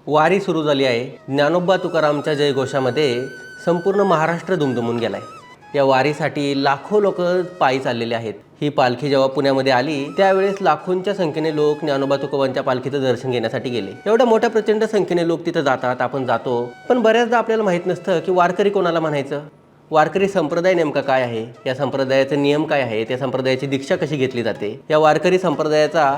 वारी सुरू झाली आहे। ज्ञानोबा तुकारामच्या जयघोषामध्ये संपूर्ण महाराष्ट्र दुमदुमून गेलाय। या वारीसाठी लाखो लोक पायी चाललेले आहेत। ही पालखी जेव्हा पुण्यामध्ये आली त्यावेळेस लाखोंच्या संख्येने लोक ज्ञानोबा तुकोबांच्या पालखीचं दर्शन घेण्यासाठी गेले। एवढ्या मोठ्या प्रचंड संख्येने लोक तिथे जातात, आपण जातो, पण बऱ्याचदा आपल्याला माहित नसतं की वारकरी कोणाला म्हणायचं, वारकरी संप्रदाय नेमका काय आहे, या संप्रदायाचे नियम काय आहे, त्या संप्रदायाची दीक्षा कशी घेतली जाते, या वारकरी संप्रदायाचा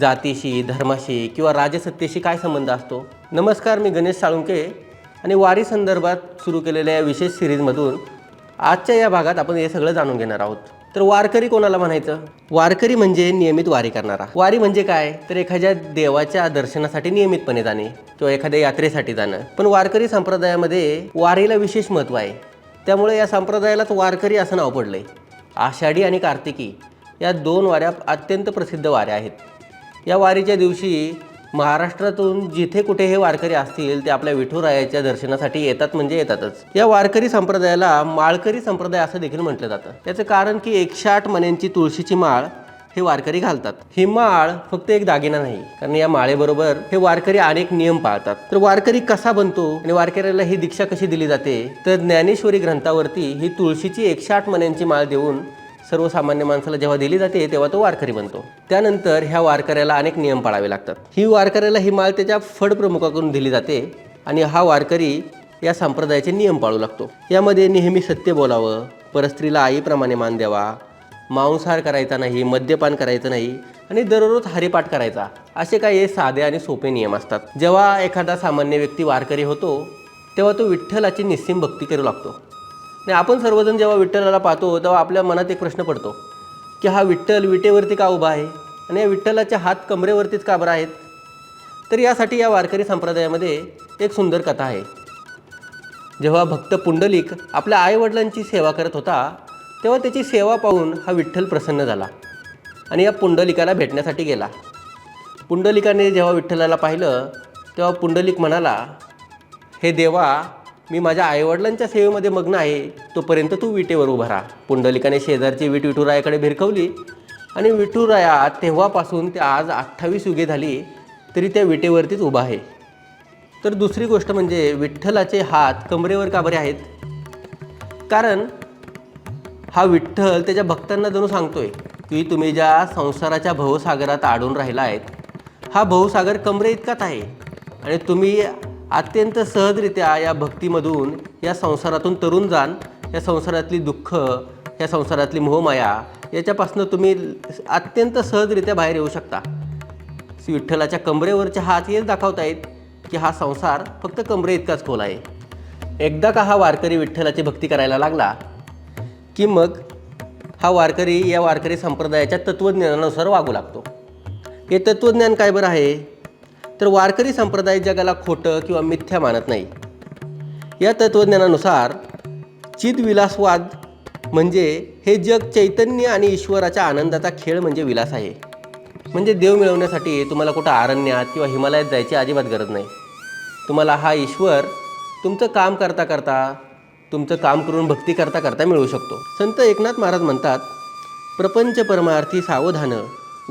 जातीशी, धर्माशी किंवा राजसत्तेशी काय संबंध असतो। नमस्कार, मी गणेश साळुंके आणि वारी संदर्भात सुरू केलेल्या या विशेष सिरीजमधून आजच्या या भागात आपण हे सगळं जाणून घेणार आहोत। तर वारकरी कोणाला म्हणायचं? वारकरी म्हणजे नियमित वारी करणारा। वारी म्हणजे काय, तर एखाद्या देवाच्या दर्शनासाठी नियमितपणे जाणे किंवा एखाद्या यात्रेसाठी जाणं। पण वारकरी संप्रदायामध्ये वारीला विशेष महत्त्व आहे, त्यामुळे या संप्रदायालाच वारकरी असं नाव पडलंय। आषाढी आणि कार्तिकी या दोन वाऱ्या अत्यंत प्रसिद्ध वाऱ्या आहेत। या वारीच्या दिवशी महाराष्ट्रातून जिथे कुठे हे वारकरी असतील ते आपल्या विठुरायाच्या दर्शनासाठी येतात म्हणजे येतातच। या वारकरी संप्रदायाला माळकरी संप्रदाय असं देखील म्हटलं जातं। याचं कारण की 108 मण्यांची तुळशीची माळ हे वारकरी घालतात। ही माळ फक्त एक दागिना नाही, कारण या माळेबरोबर हे वारकरी अनेक नियम पाळतात। तर वारकरी कसा बनतो आणि वारकऱ्याला ही दीक्षा कशी दिली जाते, तर ज्ञानेश्वरी ग्रंथावरती ही तुळशीची 108 मण्यांची माळ देऊन सर्वसामान्य माणसाला जेव्हा दिली जाते तेव्हा तो वारकरी बनतो। त्यानंतर ह्या वारकऱ्याला अनेक नियम पाळावे लागतात। ही वारकऱ्याला ही माळ त्याच्या फड प्रमुखाकडून दिली जाते आणि हा वारकरी या संप्रदायाचे नियम पाळू लागतो। यामध्ये नेहमी सत्य बोलावं, परस्त्रीला आईप्रमाणे मान द्यावा, मांसाहार करायचा नाही, मद्यपान करायचं नाही आणि दररोज हरिपाठ करायचा, असे काही साधे आणि सोपे नियम असतात। जेव्हा एखादा सामान्य व्यक्ती वारकरी होतो तेव्हा तो विठ्ठलाची निस्सीम भक्ती करू लागतो। आणि आपण सर्वजण जेव्हा विठ्ठलाला पाहतो तेव्हा आपल्या मनात एक प्रश्न पडतो की हा विठ्ठल विटेवरती का उभा आहे आणि या विठ्ठलाचे हात कमरेवरतीच का बरं आहेत? तर यासाठी या वारकरी संप्रदायामध्ये एक सुंदर कथा आहे। जेव्हा भक्त पुंडलिक आपल्या आईवडिलांची सेवा करत होता तेव्हा त्याची सेवा पाहून हा विठ्ठल प्रसन्न झाला आणि या पुंडलिकाला भेटण्यासाठी गेला। पुंडलिकाने जेव्हा विठ्ठलाला पाहिलं तेव्हा पुंडलिक म्हणाला, हे देवा, मी माझ्या आईवडिलांच्या सेवेमध्ये मग्न आहे, तोपर्यंत तू विटेवर उभा राहा। पुंडलिकाने शेजारची वीट विठुरायाकडे भिरकवली आणि विठुराया तेव्हापासून ते आज 28 युगे झाली तरी त्या विटेवरतीच उभा आहे। तर दुसरी गोष्ट म्हणजे विठ्ठलाचे हात कमरेवर का बरे आहेत? कारण हा विठ्ठल त्याच्या भक्तांना जणू सांगतोय की तुम्ही ज्या संसाराच्या भवसागरात अडून राहिला आहेत, हा भवसागर कमरे इतकाच आहे आणि तुम्ही अत्यंत सहजरित्या या भक्तीमधून या संसारातून तरुण जाण, या संसारातली दुःख, या संसारातली मोहमाया याच्यापासून तुम्ही अत्यंत सहजरित्या बाहेर येऊ शकता। विठ्ठलाच्या कमरेवरचे हात हेच दाखवतायत की हा संसार फक्त कमरे इतकाच खोल आहे। एकदा का हा वारकरी विठ्ठलाची भक्ती करायला लागला की मग हा वारकरी या वारकरी संप्रदायाच्या तत्त्वज्ञानानुसार वागू लागतो। हे तत्त्वज्ञान काय बरं आहे, तर वारकरी संप्रदाय जगाला खोटं किंवा मिथ्या मानत नाही। या तत्त्वज्ञानानुसार चिदविलासवाद म्हणजे हे जग चैतन्य आणि ईश्वराच्या आनंदाचा खेळ म्हणजे विलास आहे। म्हणजे देव मिळवण्यासाठी तुम्हाला कुठं अरण्यात किंवा हिमालयात जायची अजिबात गरज नाही। तुम्हाला हा ईश्वर तुमचं काम करता करता, तुमचं काम करून भक्ती करता करता मिळू शकतो। संत एकनाथ महाराज म्हणतात, प्रपंच परमार्थी सावधान,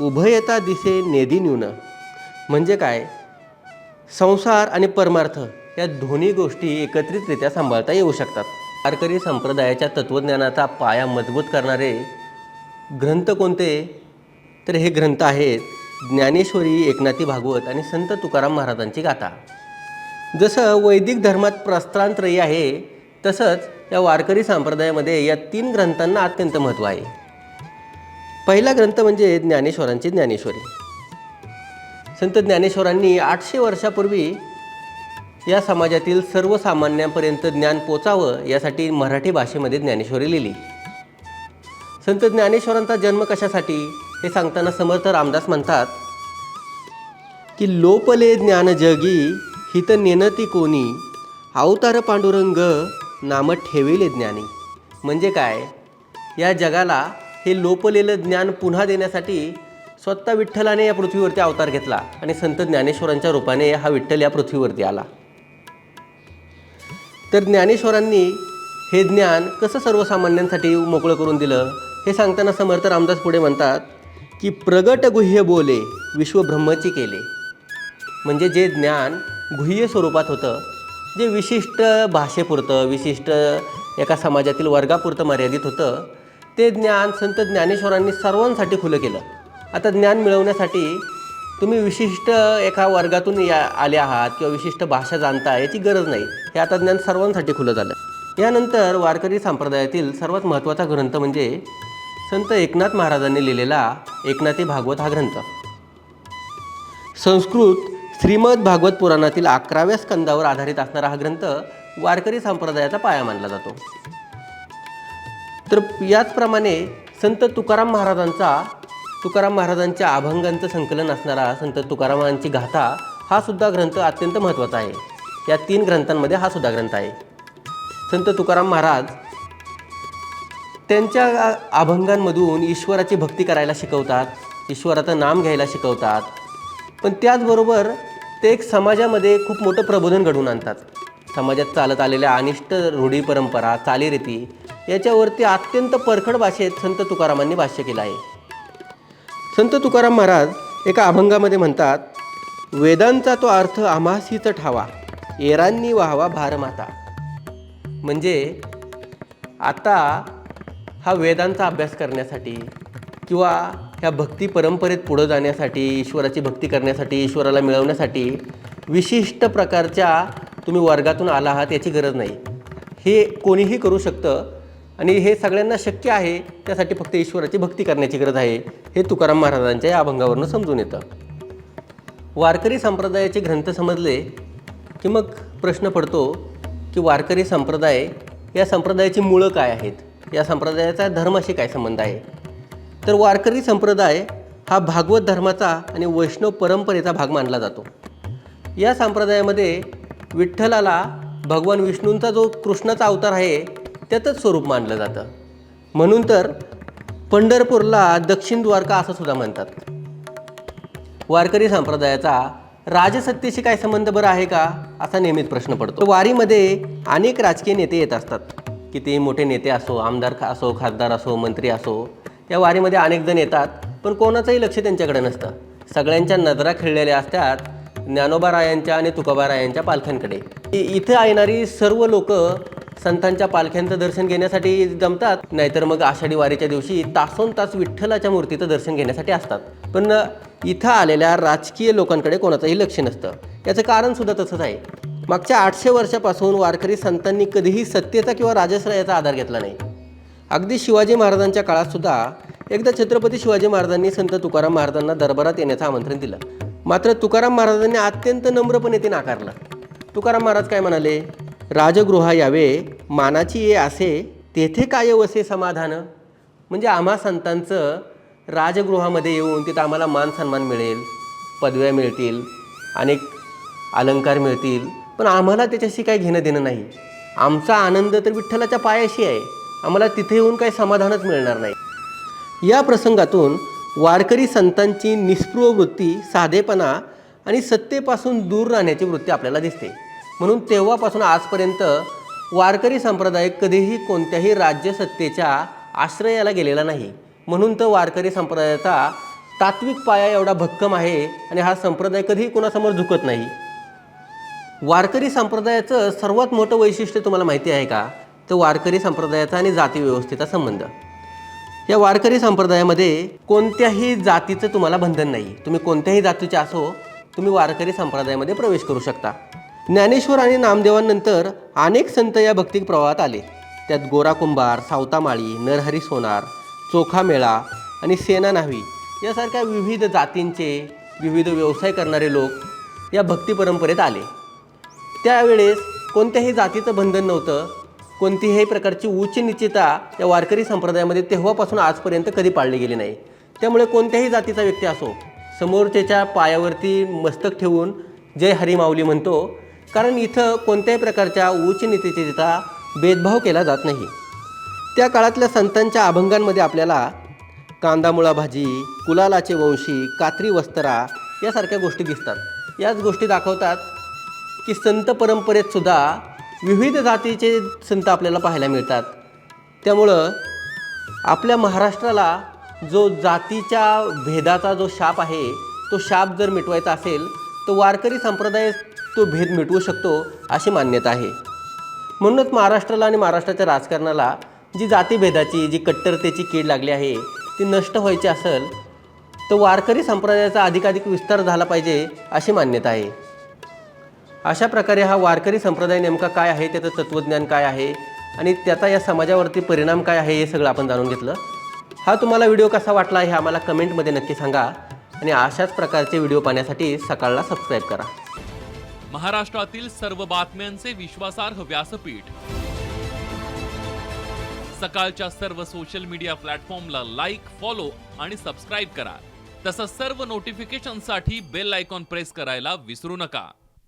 उभयता दिसे नेदी न्यून। म्हणजे काय, संसार आणि परमार्थ या दोन्ही गोष्टी एकत्रितरित्या सांभाळता येऊ शकतात। वारकरी संप्रदायाच्या तत्त्वज्ञानाचा पाया मजबूत करणारे ग्रंथ कोणते, तर हे ग्रंथ आहेत ज्ञानेश्वरी, एकनाथी भागवत आणि संत तुकाराम महाराजांची गाथा। जसं वैदिक धर्मात प्रस्थानत्रयी आहे तसंच या वारकरी संप्रदायामध्ये या 3 ग्रंथांना अत्यंत महत्त्व आहे। पहिला ग्रंथ म्हणजे ज्ञानेश्वरांची ज्ञानेश्वरी। संत ज्ञानेश्वरांनी 800 वर्षापूर्वी या समाजातील सर्वसामान्यांपर्यंत ज्ञान पोचावं यासाठी मराठी भाषेमध्ये ज्ञानेश्वरी लिहिली। संत ज्ञानेश्वरांचा जन्म कशासाठी हे सांगताना समर्थ रामदास म्हणतात की लोपले ज्ञान जगी हित नेनती कोणी, अवतार पांडुरंग नाम ठेविले ज्ञानी। म्हणजे काय, या जगाला हे लोपलेलं ज्ञान पुन्हा देण्यासाठी स्वतः विठ्ठलाने या पृथ्वीवरती अवतार घेतला आणि संत ज्ञानेश्वरांच्या रूपाने हा विठ्ठल या पृथ्वीवरती आला। तर ज्ञानेश्वरांनी हे ज्ञान कसं सर्वसामान्यांसाठी मोकळं करून दिलं हे सांगताना समर्थ रामदास पुढे म्हणतात की प्रगट गुह्य बोले विश्वब्रह्मची केले। म्हणजे जे ज्ञान गुह्य स्वरूपात होतं, जे विशिष्ट भाषेपुरतं, विशिष्ट एका समाजातील वर्गापुरतं मर्यादित होतं. ते ज्ञान संत ज्ञानेश्वरांनी सर्वांसाठी खुलं केलं. आता ज्ञान मिळवण्यासाठी तुम्ही विशिष्ट एका वर्गातून आले आहात किंवा विशिष्ट भाषा जाणता याची गरज नाही. हे आता ज्ञान सर्वांसाठी खुलं झालं. यानंतर वारकरी संप्रदायातील सर्वात महत्त्वाचा ग्रंथ म्हणजे संत एकनाथ महाराजांनी लिहिलेला एकनाथी भागवत हा ग्रंथ. संस्कृत श्रीमद भागवत पुराणातील 11व्या स्कंदावर आधारित असणारा हा ग्रंथ वारकरी संप्रदायाचा पाया मानला जातो. तर याचप्रमाणे संत तुकाराम महाराजांच्या अभंगांचं संकलन असणारा संत तुकारामांची गाथा हा सुद्धा ग्रंथ अत्यंत महत्त्वाचा आहे. या 3 ग्रंथांमध्ये हा सुद्धा ग्रंथ आहे. संत तुकाराम महाराज त्यांच्या अभंगांमधून ईश्वराची भक्ती करायला शिकवतात, ईश्वराचं नाम घ्यायला शिकवतात. पण त्याचबरोबर ते एक समाजामध्ये खूप मोठं प्रबोधन घडवून आणतात. समाजात चालत आलेल्या अनिष्ट रूढी परंपरा, चालीरीती याच्यावरती अत्यंत परखड भाषेत संत तुकारामांनी भाष्य केलं आहे. संत तुकाराम महाराज एका अभंगामध्ये म्हणतात, वेदांचा तो अर्थ आम्हासीच ठावा, एरांनी व्हावा भारमाता. म्हणजे आता हा वेदांचा अभ्यास करण्यासाठी किंवा ह्या भक्ती परंपरेत पुढं जाण्यासाठी, ईश्वराची भक्ती करण्यासाठी, ईश्वराला मिळवण्यासाठी विशिष्ट प्रकारच्या तुम्ही वर्गातून आला आहात याची गरज नाही. हे कोणीही करू शकतं आणि हे सगळ्यांना शक्य आहे. त्यासाठी फक्त ईश्वराची भक्ती करण्याची गरज आहे. हे तुकाराम महाराजांच्या या अभंगावरून समजून येतं. वारकरी संप्रदायाचे ग्रंथ समजले की मग प्रश्न पडतो की वारकरी संप्रदाय या संप्रदायाची मुळं काय आहेत, या संप्रदायाचा धर्माशी काय संबंध आहे. तर वारकरी संप्रदाय हा भागवत धर्माचा आणि वैष्णव परंपरेचा भाग मानला जातो. या संप्रदायामध्ये विठ्ठलाला भगवान विष्णूंचा जो कृष्णाचा अवतार आहे त्यातच स्वरूप मानलं जातं. म्हणून तर पंढरपूरला दक्षिण द्वारका असं सुद्धा म्हणतात. वारकरी संप्रदायाचा राजसत्तेशी काय संबंध बरं आहे का असा नेहमीच प्रश्न पडतो. वारीमध्ये अनेक राजकीय नेते येत असतात. किती मोठे नेते असो, आमदार असो, खासदार असो, मंत्री असो, या वारीमध्ये अनेक जण येतात. पण कोणाचंही लक्ष त्यांच्याकडे नसतं. सगळ्यांच्या नजरा खिळलेल्या असतात ज्ञानोबारायांच्या आणि तुकोबारायांच्या पालख्यांकडे. इथं येणारी सर्व लोक संतांच्या पालख्यांचं दर्शन घेण्यासाठी जमतात, नाहीतर मग आषाढी वारीच्या दिवशी तासोनतास विठ्ठलाच्या मूर्तीचं दर्शन घेण्यासाठी असतात. पण इथं आलेल्या राजकीय लोकांकडे कोणाचंही लक्ष नसतं. याचं कारणसुद्धा तसंच आहे. मागच्या 800 वर्षापासून वारकरी संतांनी कधीही सत्तेचा किंवा राजश्रयाचा आधार घेतला नाही. अगदी शिवाजी महाराजांच्या काळातसुद्धा एकदा छत्रपती शिवाजी महाराजांनी संत तुकाराम महाराजांना दरबारात येण्याचं आमंत्रण दिलं. मात्र तुकाराम महाराजांनी अत्यंत नम्रपणे ते नाकारलं. तुकाराम महाराज काय म्हणाले, राजगृहा यावे मानाची ये असे, तेथे काय वसे समाधान. म्हणजे आम्हा संतांचं राजगृहामध्ये येऊन तिथं आम्हाला मान सन्मान मिळेल, पदव्या मिळतील, अनेक अलंकार मिळतील, पण आम्हाला त्याच्याशी काही घेणं देणं नाही. आमचा आनंद तर विठ्ठलाच्या पायाशी आहे. आम्हाला तिथे येऊन काही समाधानच मिळणार नाही. या प्रसंगातून वारकरी संतांची निस्पृह वृत्ती, साधेपणा आणि सत्तेपासून दूर राहण्याची वृत्ती आपल्याला दिसते. म्हणून तेव्हापासून आजपर्यंत वारकरी संप्रदाय कधीही कोणत्याही राज्यसत्तेच्या आश्रयाला गेलेला नाही. म्हणून तर वारकरी संप्रदायाचा तात्विक पाया एवढा भक्कम आहे आणि हा संप्रदाय कधीही कोणासमोर झुकत नाही. वारकरी संप्रदायाचं सर्वात मोठं वैशिष्ट्य तुम्हाला माहिती आहे का, तर वारकरी संप्रदायाचा आणि जाती व्यवस्थेचा संबंध. या वारकरी संप्रदायामध्ये कोणत्याही जातीचं तुम्हाला बंधन नाही. तुम्ही कोणत्याही जातीचे असो, तुम्ही वारकरी संप्रदायामध्ये प्रवेश करू शकता. ज्ञानेश्वर आणि नामदेवांनंतर अनेक संत या भक्तिक प्रवाहात आले. त्यात गोरा कुंभार, सावतामाळी, नरहरी सोनार, चोखा मेळा आणि सेना न्हावी यासारख्या विविध जातींचे, विविध व्यवसाय करणारे लोक या भक्ती परंपरेत आले. त्यावेळेस कोणत्याही जातीचं बंधन नव्हतं. कोणतीही प्रकारची उच्च निश्चिता या वारकरी संप्रदायामध्ये तेव्हापासून आजपर्यंत कधी पाळली गेली नाही. त्यामुळे कोणत्याही जातीचा व्यक्ती असो, समोरच्याच्या पायावरती मस्तक ठेवून जय हरी माऊली म्हणतो. कारण इथं कोणत्याही प्रकारच्या उच्च नीतीचा भेदभाव केला जात नाही. त्या काळातल्या संतांच्या अभंगांमध्ये आपल्याला कांदामुळा भाजी, कुलालाचे वंशी, कात्री वस्त्रा यासारख्या गोष्टी दिसतात. याच गोष्टी दाखवतात की संत परंपरेत सुद्धा विविध जातीचे संत आपल्याला पाहायला मिळतात. त्यामुळं आपल्या महाराष्ट्राला जो जातीच्या भेदाचा जो शाप आहे, तो शाप जर मिटवायचा असेल तर वारकरी संप्रदाय तो भेद मिटवू शकतो अशी मान्यता आहे. म्हणूनच महाराष्ट्राला आणि महाराष्ट्राच्या राजकारणाला जी जातीभेदाची, जी कट्टरतेची कीड लागली आहे ती नष्ट व्हायची असेल तर वारकरी संप्रदायाचा अधिकाधिक विस्तार झाला पाहिजे अशी मान्यता आहे. अशा प्रकारे हा वारकरी संप्रदाय नेमका काय आहे, त्याचं तत्त्वज्ञान काय आहे आणि त्याचा या समाजावरती परिणाम काय आहे हे सगळं आपण जाणून घेतलं. हा तुम्हाला व्हिडिओ कसा वाटला हे आम्हाला कमेंटमध्ये नक्की सांगा आणि अशाच प्रकारचे व्हिडिओ पाहण्यासाठी सकाळला सबस्क्राईब करा. महाराष्ट्रातील सर्व बातम्यांचे विश्वासार्ह व्यासपीठ सकाळच्या सर्व सोशल मीडिया प्लॅटफॉर्मला लाईक, फॉलो आणि सबस्क्राईब करा. तसंच सर्व नोटिफिकेशनसाठी बेल आयकॉन प्रेस करायला विसरू नका.